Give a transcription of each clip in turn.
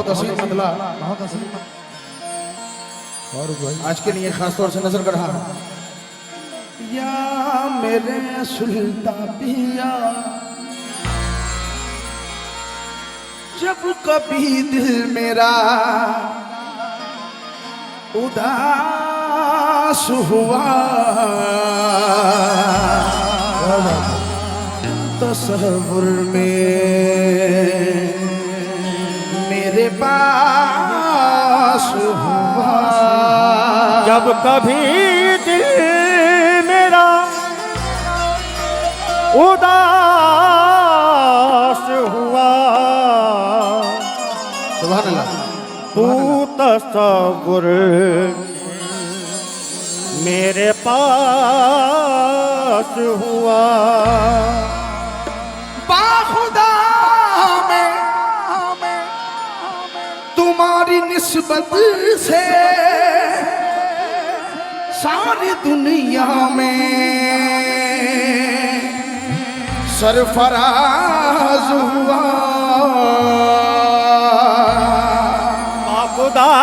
बहुत असली बदला, बहुत असली। और आज के लिए खास तौर से नजर कर रहा हूं। या मेरे सुल्ता पिया, जब कभी दिल मेरा उदास हुआ, तसव्वुर में मेरे पास हुआ। जब कभी दिल मेरा उदास हुआ, सुभान अल्लाह, तू तसव्वुर मेरे पास हुआ। बाखुदा में तुम्हारी निस्बत से सारी दुनिया में सरफराज हुआ। बाखुदा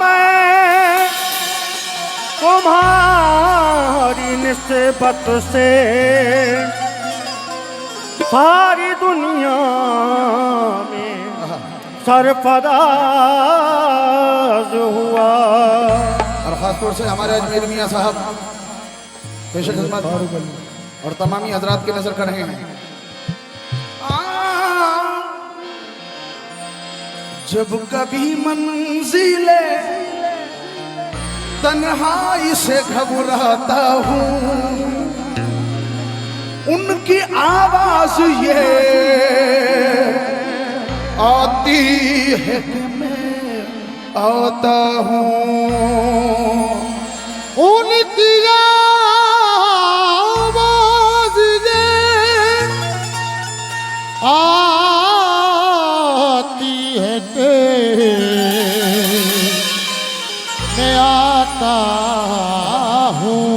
में तुम्हारी निस्बत से सारी दुनिया में सरफराज हुआ। और खास तौर से हमारे अजमेर मियाँ साहब पेश खिदमत और तमामी हजरात की नजर कर रहे हैं। जब कभी मंजिले तन्हाई से घबराता हूँ, उनकी आवाज ये आती है कि मैं आता हूँ। उनकी आवाज ये आती है कि मैं आता हूँ।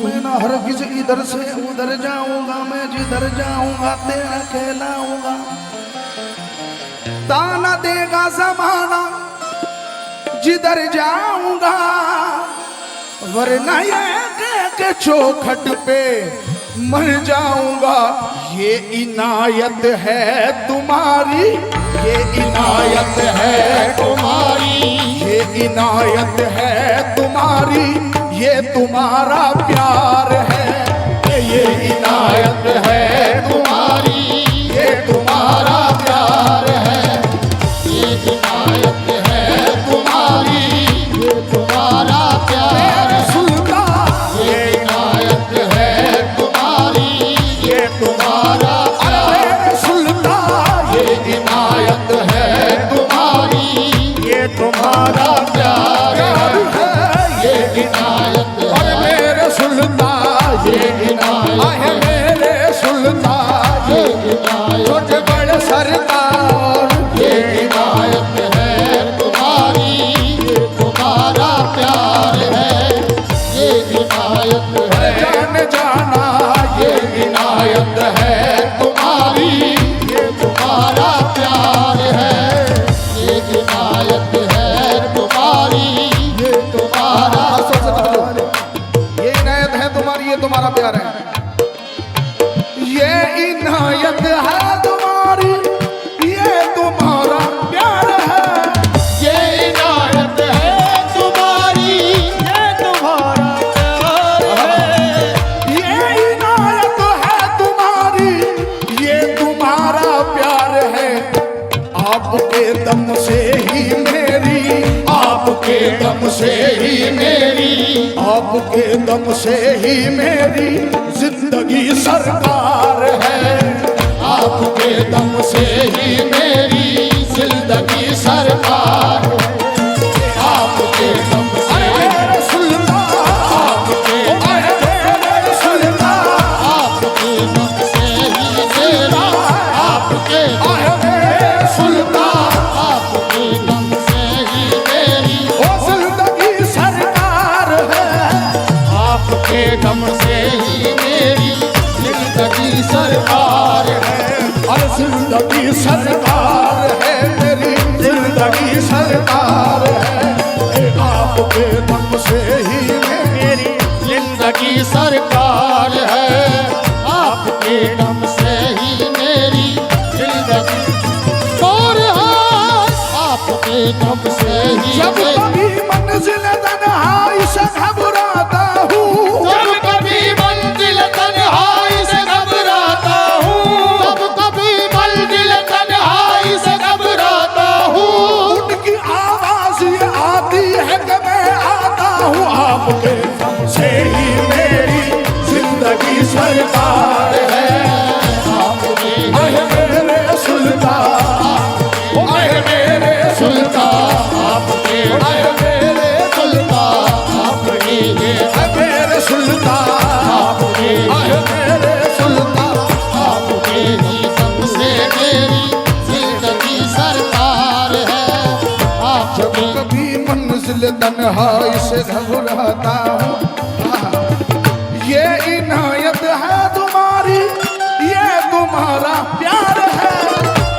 मैं ना हरगिज इधर से उधर जाऊंगा, मैं जिधर जाऊंगा तेरा कहलाऊंगा। ताना देगा जमाना जिधर जाऊंगा, वरना ये के चौखट पे मर जाऊंगा। ये इनायत है तुम्हारी, ये इनायत है तुम्हारी, ये इनायत है तुम्हारी, ये तुम्हारा प्यार है। ये इनायत है तुम्हारी, ये तुम्हारा प्यार है। ये इनायत है तुम्हारी, ये तुम्हारा प्यार है। सुल्तान, ये इनायत है तुम्हारी, ये तुम्हारा प्यार है। सुल्तान, ये इनायत है तुम्हारी, ये तुम्हारा प्यार है। ये इनायत और मेरे सुल्तान, ये इनायत आहे मेरे सुल्तान, ये इनायत छोटे बड़े सरदार। ये इनायत है तुम्हारी, ये तुम्हारा प्यार है। ये इनायत है जान जाना, ये इनायत है तुम्हारी, ये तुम्हारा प्यार है। ये इनायत है तुम्हारी, ये तुम्हारा ये इनायत है तुम्हारी, ये तुम्हारा प्यार है। ये इनायत है तुम्हारी, ये तुम्हारा प्यार है। ये इनायत है तुम्हारी, ये तुम्हारा प्यार है। ये इनायत है तुम्हारी, ये तुम्हारा प्यार है। आपके दम से ही मेरी, आपके दम से ही मेरी, आपके दम से ही मेरी जिंदगी सरकार है। आपके दम से ही मेरी जिंदगी सरकार है। आपके दम से मेरे सुल्तान, आपके मेरे सुल्तान, आपके दम से ही मेरा, आपके मेरे सुल्तान, आपके दम से ही मेरी वो जिंदगी सरकार है। आपके दम से ही मेरी जिंदगी सरकार है। और जिंदगी सरकार है मेरी जिंदगी सरकार है, आपके दम से ही मेरी जिंदगी सरकार है, आपके दम से ही मेरी जिंदगी और है, आपके दम से ही जब कभी मंजिल तन्हाई से घबराता हूँ, जब कभी मंजिल तन्हाई से घबराता हूँ, जब कभी मंजिल तन्हाई से घबराता हूँ, उनकी आवाज ये आती है कि मैं आता हूँ, आपके दम से ही मेरी जिंदगी सरकार है, आए मेरे सुल्तान, आए मेरे सुल्तान, आपके आए मेरे सुल्तान, आपके मेरे सुल्तान, आपके आए मेरे सुल्तान। आपके ही दम से मेरी जिंदगी सरकार है, जब आपके कभी मंजिल तन्हाई से घबराता हूँ, ये इनायत है तुम्हारी, ये तुम्हारा प्यार है,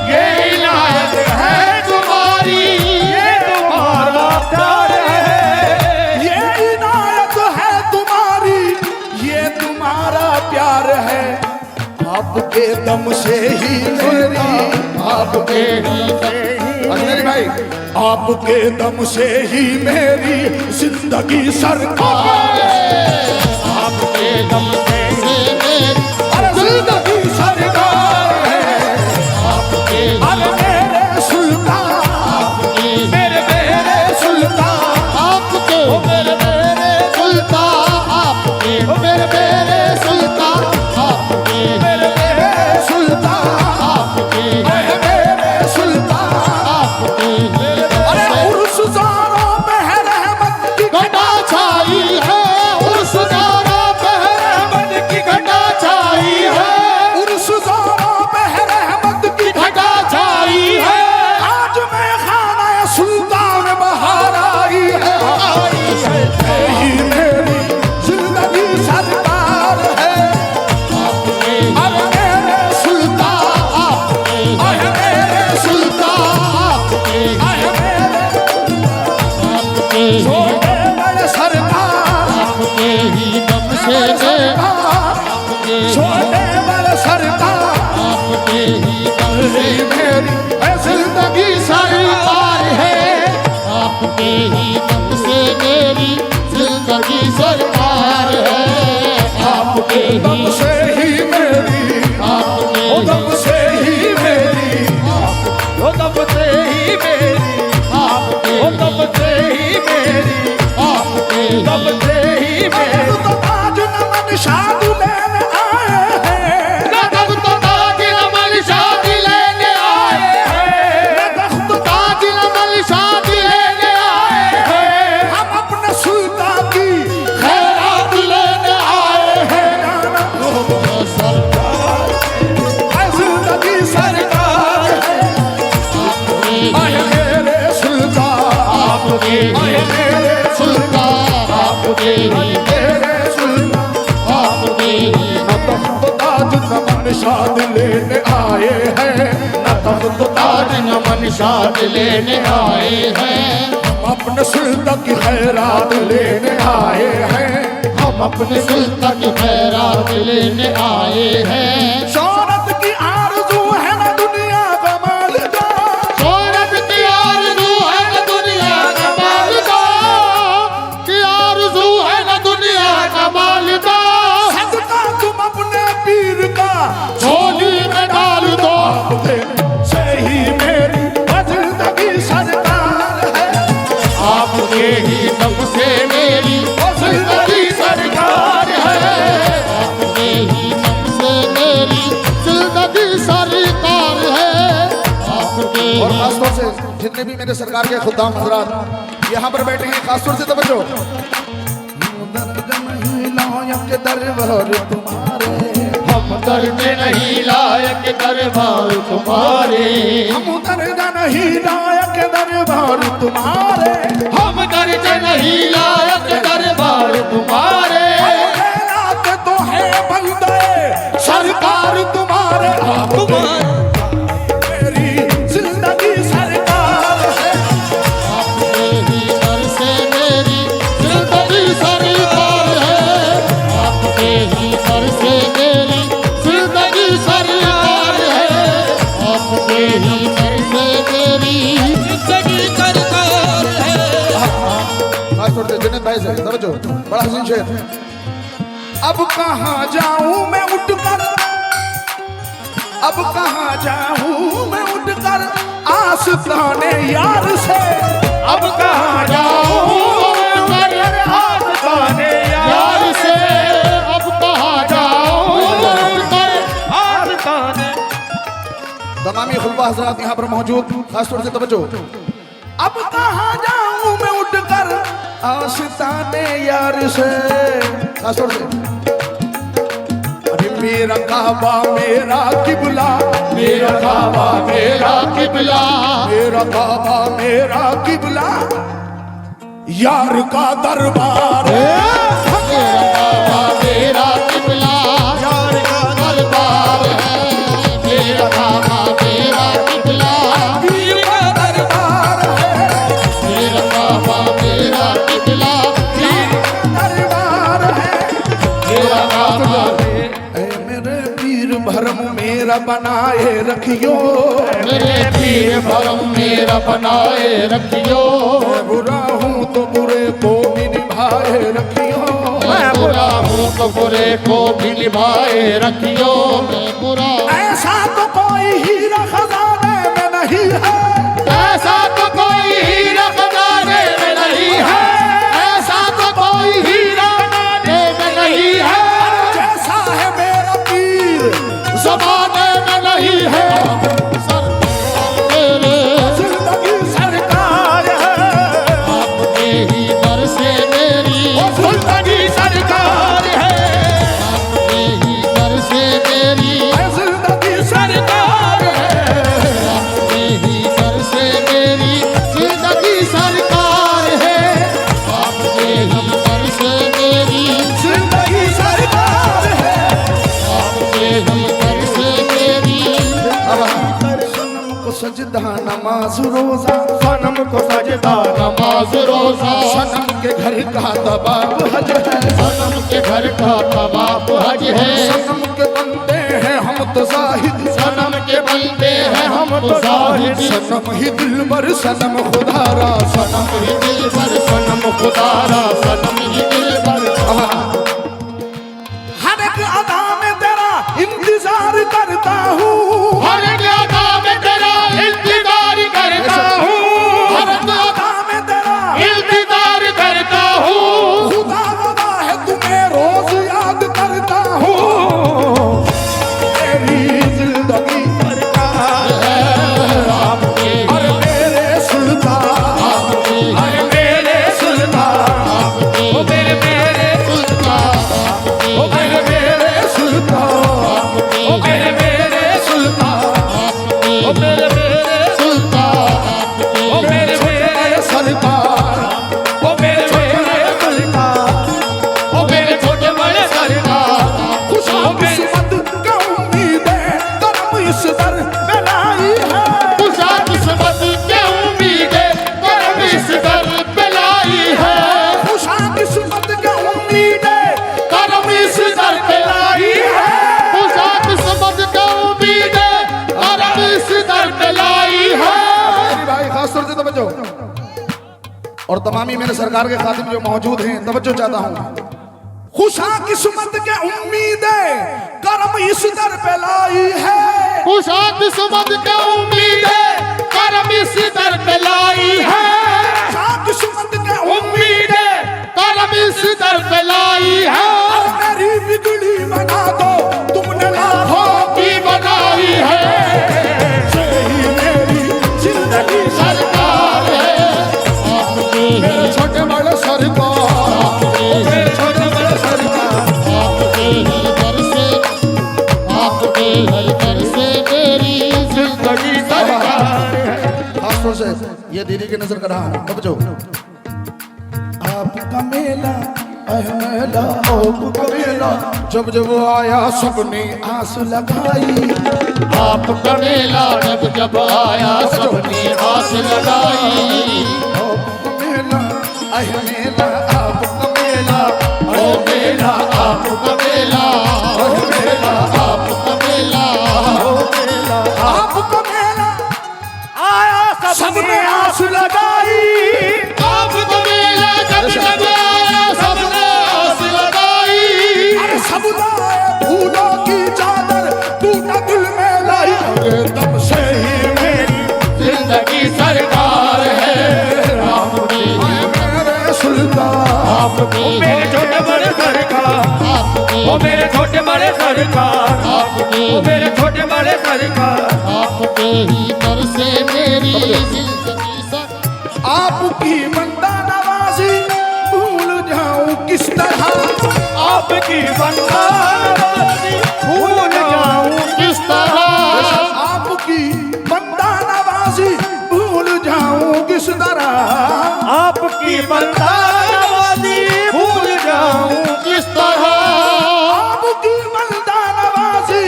ये इनायत है तुम्हारी, ये तुम्हारा प्यार है, ये इनायत है तुम्हारी, ये तुम्हारा प्यार है, आपके दम से ही मेरी, आपके अंजलि भाई, आपके दम से ही मेरी जिंदगी सरकार है, आपके दम से मेरी अरे जिंदगी सरकार है, आपके अरे मेरे सुल्तान, आपके मेरे सुल्तान, आपके मेरे सुल्तान, आपके मेरे सुल्तान, आपके मेरे सुल्तान, आपके मेरे सुल्तान। आपके अरे उर्स ज़ारों पे है रहमत की घटा छाई है, उस दारा पे रहमत की घटा छाई है, उर्स ज़ारों पे है रहमत की घटा छाई है, आज मैं खाना सुल्तान बहार आई है, यही मेरी जिंदगी सरकार है, आपके अरे मेरे सुल्तान, आपके अरे मेरे सुल्तान, आपके अरे मेरे आपके छोटे बड़े सरकार, आपके ही दम से सरकार, आपके छोटे बड़े सरकार, आपके ही दम से मेरी जिंदगी सरकार है, आपके ही दम से मेरी जिंदगी सरकार है, आपके दम ही से ही मेरी, आपके ओ दम से ही मेरी, ओ दम से ही मेरी, आपके ओ दम से ही मेरी, आपके दम से ही मेरी। तो ताज नमन शाद लेने आए हैं, नदब तो ताज नमन शादी लेने आए हैं, नदब ताज नमन शादी लेने आए हैं, हम अपने सुल्तान की खैरात लेने आए हैं, जिंदगी सरकार है, आए मेरे सुल्तान, आपके आए मेरे सुल्तान, आपके ही मेरे सुल्तान। आपके ही तख्त ताज नमन शाद लेने आए हैं, न तख्त ताज ताज नमन शाद लेने आए हैं, हम अपने सुल्तान की खैरात लेने आए हैं, हम अपने सुल्तान की खैरात लेने आए हैं, शौहरत की आरज़ू है ना दुनिया का मालिका, शोहरत की आरज़ू है न दुनिया का मालिका, की आरज़ू है न दुनिया का मालिका, सदका तुम अपने पीर का झोली में डाल दो, से ही मेरी जिंदगी सरकार है, आपके ही दम से मेरी जिंदगी सरकार है, आपके ही दम से मेरी जिंदगी सरकार है, आपके और खासतौर से जितने भी मेरे सरकार के खुदाम हजरात यहाँ पर बैठे हैं, खासतौर से तवज्जो, दरबार तुम्हारे, हम दर्द नहीं लायक दरबार तुम्हारे, हम दर्द नहीं लायक दरबार तुम्हारे, हम दर्द नहीं लायक दरबार तुम्हारे, खैरात तो है बंदे सरकार तुम्हारे, मेरी जिंदगी सरकार है, भाई से समझो, बड़ा हसीन शेर। अब कहाँ जाऊं मैं उठकर, अब कहाँ जाऊं मैं उठकर आस्ताने यार से, अब कहाँ जाऊं उठकर आस्ताने यार से, अब कहाँ जाऊं उठकर आस्ताने। तमामी खुलबा हजरात यहाँ पर मौजूद, खासतौर से तवज्जो। अब कहाँ जाऊं मैं उठकर आस्ताने यार से, खासतौर से। अरे मेरा काबा मेरा किबला, मेरा काबा मेरा किबला, मेरा काबा मेरा किबला, यार का दरबार है। मेरा काबा मेरा किबला, यार का दरबार है। मेरा काबा मेरा किबला, पीर का दरबार है। मेरा काबा मेरा किबला, पीर का दरबार है। मेरा काबा ऐ मेरे पीर भरम मेरा बनाए रखियो, मेरे पीर भरम मेरा बनाए रखियो। मैं बुरा हूँ तो बुरे को भी निभाए रखियो, मैं बुरा हूँ तो बुरे को भी निभाए रखियो। मैं बुरा ऐसा तो कोई हीरा खजाने में नहीं है, ऐसा तो कोई हीरा खजाने में नहीं है, ऐसा तो कोई हीरा खजाने में नहीं है। जैसा है मेरा पीर ज़माने में नहीं है। मेरे जिंदगी सरकार है, आपके ही दर से मेरी जिंदगी सरकार है, आपके ही दर से मेरी जिंदगी सरकार है। आपके ही दर से मेरी जिंदगी सरकार है। आपके ही दर से मेरी जिंदगी सरकार है। आपके ही दर से मेरी सनम को सजदा नमाज रोजा, सनम को सजदा नमाज रोजा, सनम के घर का तबाब हज है, सनम के घर का तवाफ हज है। सनम के बंदे हैं हम तो जाहिद, सनम के बंदे हैं हम तो जाहिद। सनम ही दिलबर सनम खुदारा, सनम ही दिल पर सनम खुदारा, सनम ही दिल पर। हर एक अदा में तेरा इंतजार करता हूँ, हर एक अदा में तेरा इंतजार करता हूँ, हर एक अदा में तेरा इंतजार करता हूँ। खुदा वदा है तुम्हें रोज याद करता हूँ। तेरी जिंदगी सरकार है, आपके और मेरे सुल्तान, आपके और मेरे सुल्तान, ओ मेरे मेरे सुल्तान, ओ मेरे मेरे सुल्तान, ओ मेरे मेरे सुल्तान, ओ मेरे मेरे सुल्तान, ओ मेरे मेरे सरकार, ओ मेरे मेरे सुल्तान, ओ मेरे छोटे बड़े सरकार। खुशकिस्मत का उम्मीदें करम इस दर पे लाई है। खुशकिस्मत के उम्मीदें करम इस दर पे लाई है। खुशकिस्मत का उम्मीदें करम इस दर पे लाई है। खुशकिस्मत के उम्मीदें करम इस दर पे लाई है। मेरी भाई खास तौर से तवज्जो, और तमामी मेरे सरकार के खातिम जो मौजूद हैं तवज्जो चाहता हूँ। खुशा किस्मत के उम्मीदें करम इस दर पे लाई है। खुशकिस्मत के उम्मीदें करम इस दर पे लाई है। खुशा किस्मत के उम्मीदें करम इस दर पे लाई है। और मेरी बिगड़ी बना दो तुमने लाखों की बनाई है। यही मेरी जिंदगी सरकार है आपके मेरे छोटे बड़े सरकार, मेरे छोटे बड़े सरकार। आपके ही दर से, आपके ही दर से मेरी जिंदगी सरकार है। खासतौर से ये दीदी की नजर कर रहा हूँ तवज्जो। आपका मेला मेला आपका मेला, जब जब आया सबने आस लगाई। आपका मेला जब जब आया सबने आस लगाई। आपका मेला मेला आपका मेला, ओ मेला आपका मेला, ओ मेला आपका मेला, आपका मेला आया सबने आस लगाई। आपका मेला जब जब आया मेरे छोटे बड़े सरकार, ओ मेरे छोटे बड़े सरकार, ओ मेरे छोटे बड़े सरकार। आपके ही दर से मेरी जिंदगी सर। आपकी बंदा नवाजी भूल जाऊं किस तरह, आपकी बंदा नवाजी भूल जाऊं किस तरह, आपकी बंदा नवाजी भूल जाऊं किस तरह, आपकी बंदा नवाजी भूल जाऊं किस तरह, आपकी बंदा नवाजी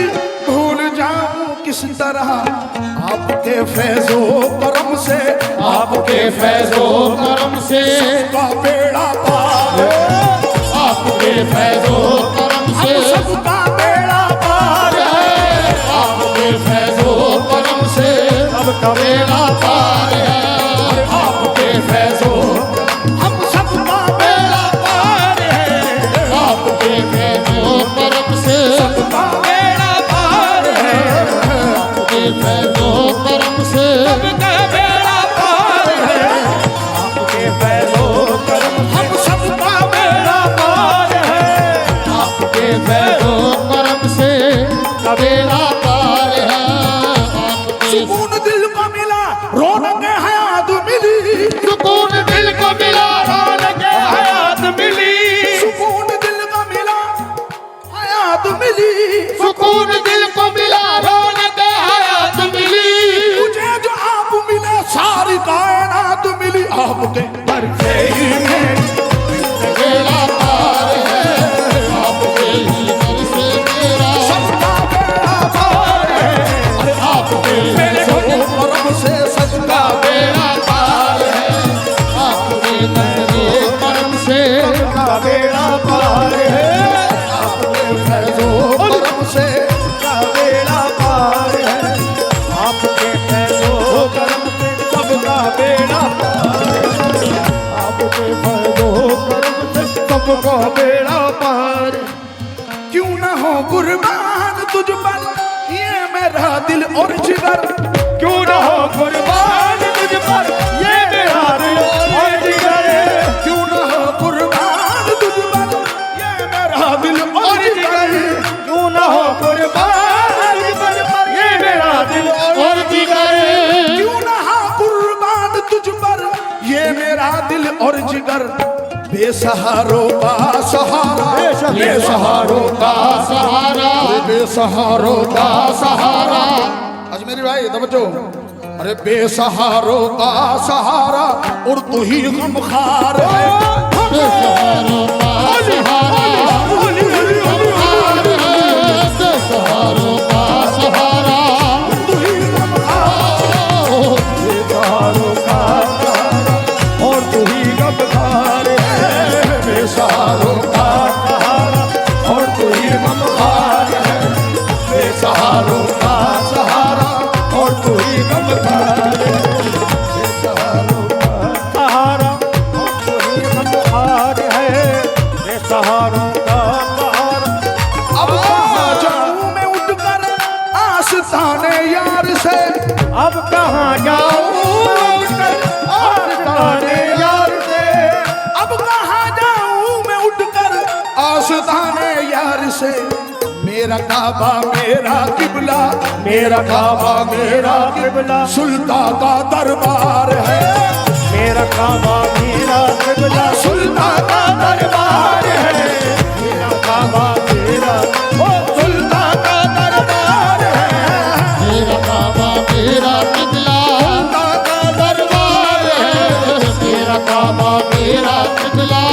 भूल जाऊं किस तरह। आपके फैजो करम से, आपके फैजो करम से का बेड़ा पार, आपके फैजो करम से सबका बेड़ा पार है, आपके फैजो करम से सबका बेड़ा पार है, आपके फैजो हम सबका बेड़ा पार है, आपके फैजो करम से सबका बेड़ा पार है, आपके फैजो करम से सबका बेड़ा पार है, आपके फैजो करम हम सबका बेड़ा पार है, आपके फैजो करम से बेड़ा पार है, आपके सुकून दिल को मिला, रौनक हयात मिली, सुकून दिल को मिला, रौनक हयात मिली, सुकून दिल को मिला, हयात मिली, सुकून दिल को मिला, रौनक हयात मिली, मुझे जो आप मिले सारी कायनात मिली, आपके दर से ही मैं बेड़ा पार है, आपके ही दर से मेरा सबका बेड़ा पार है, आपके फैजो करम से सबका बेड़ा पार है, आपके फैजो करम से सबका बेड़ा पार है, आपके फैजो करम से सबका बेड़ा पार है, आपके फैजो करम से सबका बेड़ा पार है, आपके फैजो करम से सबका बेड़ा पार। क्यों ना हो कुर्बान तुझ पर ये मेरा दिल और जिगर, क्यों न हो कुर्बान तुझ पर ये मेरा दिल और जिगर, क्यों ना हो कुर्बान तुझ पर ये मेरा दिल और जिगर, क्यों न हो कुर्बान तुझ पर ये मेरा दिल और जिगर, क्यों ना हो कुर्बान तुझ पर ये मेरा दिल और जिगर। बेसहारों का सहारा, बेसहारों का सहारा, बेसहारों का सहारा, अजमेरी भाई तवज्जो, अरे बेसहारों का सहारा और तू ही गमखार है, बेसहारों का सहारा, गमखार है, बेसहारों का सहारा, तू ही गमखार, बेसहारों का सहारा और तू ही गमखार है, बेसहारों का सहारा और तू ही गमखार है, बेसहारों का सहारा और तू ही गमखार है, बेसहारों का सहारा और तू ही गमखार है, बेसहारों का सहारा। अब कहाँ जाऊं मैं उठकर आस्ताने यार से, अब कहाँ जाऊं आस्ताने यार से, अब कहाँ जाऊं मैं उठकर आस्ताने यार से। मेरा काबा मेरा किबला, मेरा काबा मेरा किबला, सुल्तान का दरबार है, मेरा काबा मेरा किबला, सुल्तान का दरबार है, मेरा काबा मेरा ओ सुल्तान का दरबार है, मेरा काबा मेरा किबला, सुल्तान का दरबार है, मेरा काबा मेरा किबला,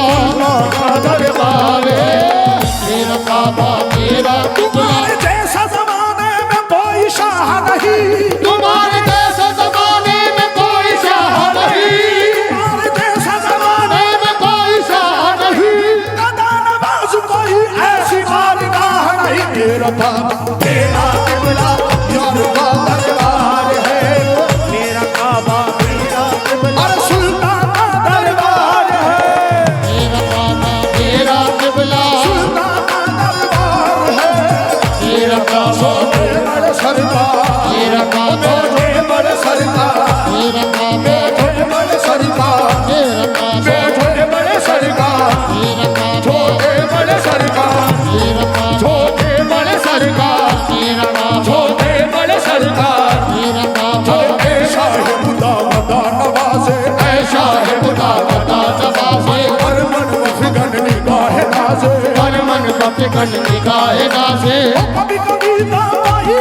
का दरबार है, मेरा काबा मेरा किबला, तुम्हारे जैसा जमाने में कोई शाह नहीं, तुम्हारे जैसा जमाने में कोई शाह नहीं, तुम्हारे जैसा जमाने में कोई शाह नहीं, का नवाज कोई ऐसी बारगाह नहीं। मेरा काबा मेरा किबला यार का दरबार है, मेरा काबा मेरा किबला, और सुल्तान का दरबार है, मेरा काबा मेरा किबला, सुल्तान का दरबार है, मेरा काबा बड़े सरकार, मेरा काबा बड़े सरकार, मेरा काबा बड़े सरकार, मेरा काबा बड़े सरकार, मेरा काबा से हर मन भक्त गण निगाहेगा से कभी कभी दवाई